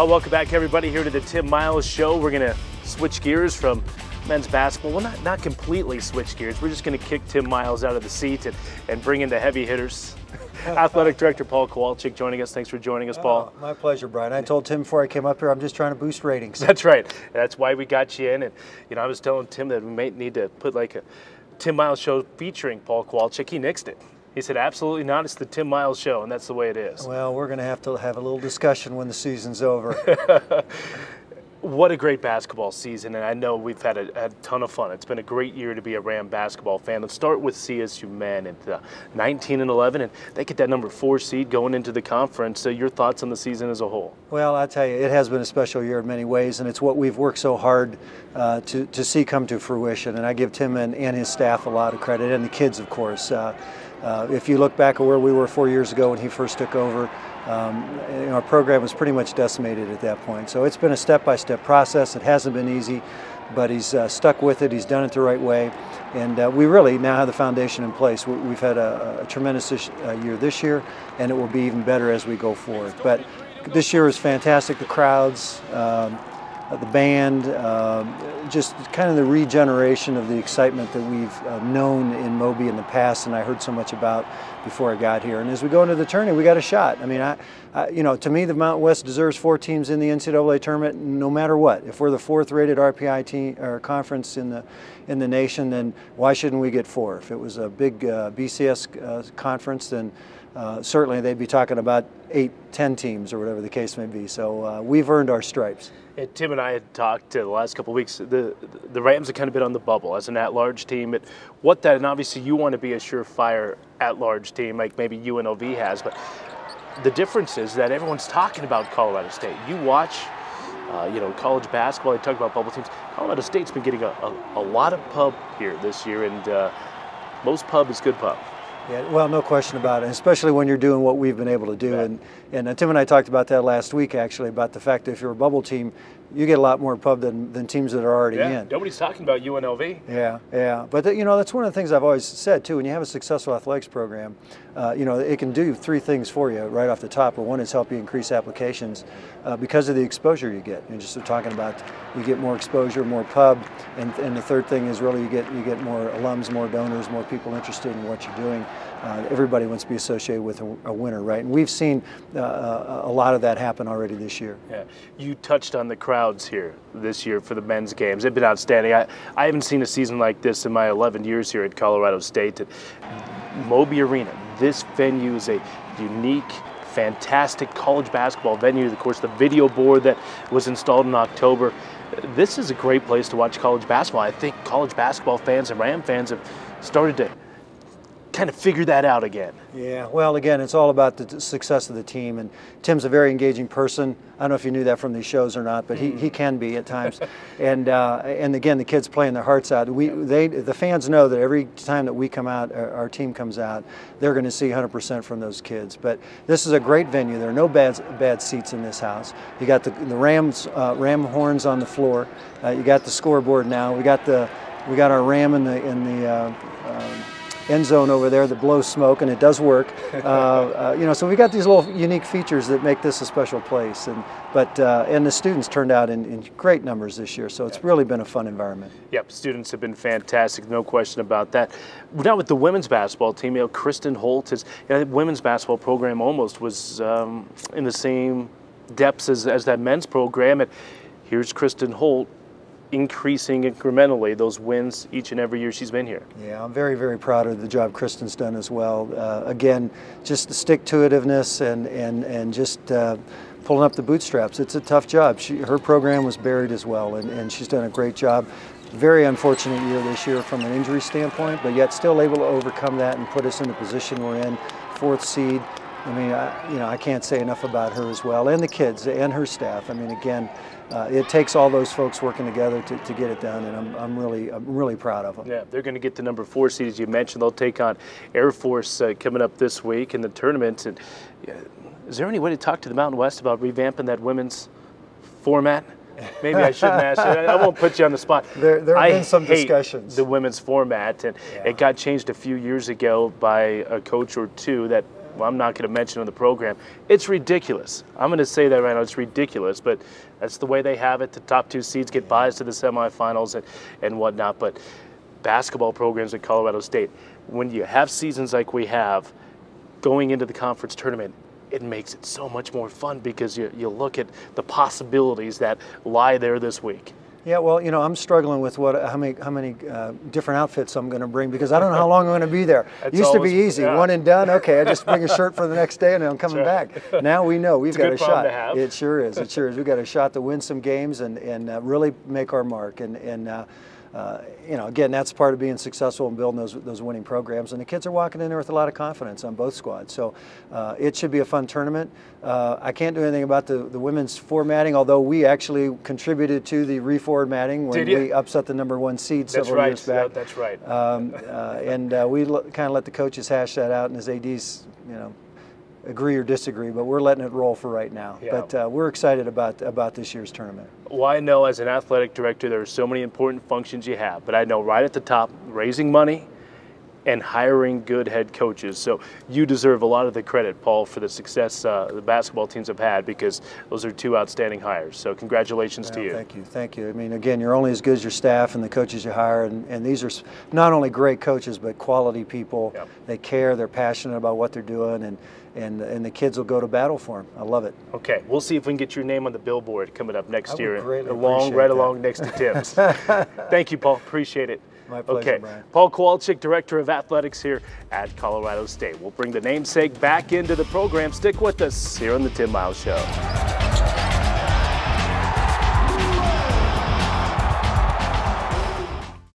Welcome back, everybody, here to the Tim Miles Show. We're going to switch gears from men's basketball. Well, not completely switch gears. We're just going to kick Tim Miles out of the seat and bring in the heavy hitters. Athletic Director Paul Kowalczyk joining us. Thanks for joining us, Paul. My pleasure, Brian. I told Tim before I came up here, I'm just trying to boost ratings. That's right. That's why we got you in. And, you know, I was telling Tim that we might need to put like a Tim Miles Show featuring Paul Kowalczyk. He nixed it. He said, absolutely not. It's the Tim Miles Show, and that's the way it is. Well, we're going to have a little discussion when the season's over. What a great basketball season, and I know we've had a ton of fun. It's been a great year to be a Ram basketball fan. Let's start with CSU men at 19-11, and they get that number 4 seed going into the conference. So your thoughts on the season as a whole? Well, I tell you, it has been a special year in many ways, and it's what we've worked so hard to see come to fruition. And I give Tim and his staff a lot of credit, and the kids, of course. If you look back at where we were 4 years ago when he first took over, our program was pretty much decimated at that point. So it's been a step-by-step process. It hasn't been easy, but he's stuck with it. He's done it the right way, and we really now have the foundation in place. We've had a tremendous year this year, and it will be even better as we go forward. But this year was fantastic. The crowds, the band, just kind of the regeneration of the excitement that we've known in Moby in the past, and I heard so much about before I got here. And as we go into the tournament, we got a shot. I mean, to me, the Mountain West deserves 4 teams in the NCAA tournament, no matter what. If we're the 4th-rated RPI team or conference in the nation, then why shouldn't we get 4? If it was a big BCS conference, then certainly they'd be talking about 8, 10 teams or whatever the case may be. So we've earned our stripes. Tim and I had talked the last couple of weeks. The Rams have kind of been on the bubble as an at-large team. And obviously you want to be a surefire at-large team like maybe UNLV has, but the difference is that everyone's talking about Colorado State. You watch, college basketball. They talk about bubble teams. Colorado State's been getting a lot of pub here this year, and most pub is good pub. Yeah, well, no question about it, especially when you're doing what we've been able to do. Right. And Tim and I talked about that last week, actually, about the fact that if you're a bubble team, you get a lot more pub than teams that are already in. Nobody's talking about UNLV. Yeah. But that's one of the things I've always said too. When you have a successful athletics program, it can do 3 things for you right off the top. One is help you increase applications because of the exposure you get. You're just talking about you get more exposure, more pub, and the third thing is really you get more alums, more donors, more people interested in what you're doing. Everybody wants to be associated with a winner, right? And we've seen a lot of that happen already this year. Yeah, you touched on the crowds here this year for the men's games. They've been outstanding. I haven't seen a season like this in my 11 years here at Colorado State. Moby Arena, this venue is a unique, fantastic college basketball venue. Of course, the video board that was installed in October. This is a great place to watch college basketball. I think college basketball fans and Ram fans have started to kind of figure that out again. Yeah, well, again, it's all about the success of the team, and Tim's a very engaging person. I don't know if you knew that from these shows or not, but he can be at times. And again, the kids playing their hearts out. The fans know that every time that we come out, our team comes out, they're going to see 100% from those kids. But this is a great venue. There are no bad seats in this house. You got the Ram horns on the floor. You got the scoreboard now. We got our Ram in the end zone over there that blows smoke, and it does work. So we got these little unique features that make this a special place. And the students turned out in great numbers this year, so it's really been a fun environment. Yep, students have been fantastic, no question about that. Now with the women's basketball team, Kristen Holt, the women's basketball program almost was in the same depths as that men's program, and here's Kristen Holt increasing incrementally those wins each and every year she's been here. Yeah, I'm very, very proud of the job Kristen's done as well. Again, just the stick-to-itiveness and just pulling up the bootstraps. It's a tough job. Her program was buried as well, and she's done a great job. Very unfortunate year this year from an injury standpoint, but yet still able to overcome that and put us in the position we're in, 4th seed. I mean, I can't say enough about her as well, and the kids and her staff. I mean, again, it takes all those folks working together to get it done, and I'm really proud of them. Yeah, they're going to get the number 4 seed, as you mentioned. They'll take on Air Force coming up this week in the tournament. And is there any way to talk to the Mountain West about revamping that women's format? Maybe I shouldn't ask you. I won't put you on the spot. There have been some discussions. The women's format, and it got changed a few years ago by a coach or two that well, I'm not going to mention on the program. It's ridiculous. I'm going to say that right now. It's ridiculous, but that's the way they have it. The top 2 seeds get buys to the semifinals and whatnot. But basketball programs at Colorado State, when you have seasons like we have going into the conference tournament, it makes it so much more fun because you look at the possibilities that lie there this week. Yeah, well, you know, I'm struggling with how many different outfits I'm going to bring because I don't know how long I'm going to be there. It used to be easy, one and done. Okay, I just bring a shirt for the next day and I'm coming back. Now we know we've got a shot. It sure is. It sure is. We've got a shot to win some games and really make our mark. You know, again, that's part of being successful and building those winning programs. And the kids are walking in there with a lot of confidence on both squads. So it should be a fun tournament. I can't do anything about the women's formatting, although we actually contributed to the re-formatting when we upset the #1 seed several years back. That's right. We kind of let the coaches hash that out, and as ADs, you know, agree or disagree, but we're letting it roll for right now. Yeah. But we're excited about this year's tournament. Well, I know as an athletic director there are so many important functions you have, but I know right at the top, raising money and hiring good head coaches. So you deserve a lot of the credit, Paul, for the success the basketball teams have had, because those are 2 outstanding hires. So congratulations to you. Thank you, thank you. I mean, again, you're only as good as your staff and the coaches you hire, and these are not only great coaches, but quality people. Yep. They care, they're passionate about what they're doing, and the kids will go to battle for them. I love it. Okay, we'll see if we can get your name on the billboard coming up next year, along next to Tim's. Thank you, Paul. Appreciate it. My pleasure, Brian. Paul Kowalczyk, Director of Athletics here at Colorado State. We'll bring the namesake back into the program. Stick with us here on the Tim Miles Show.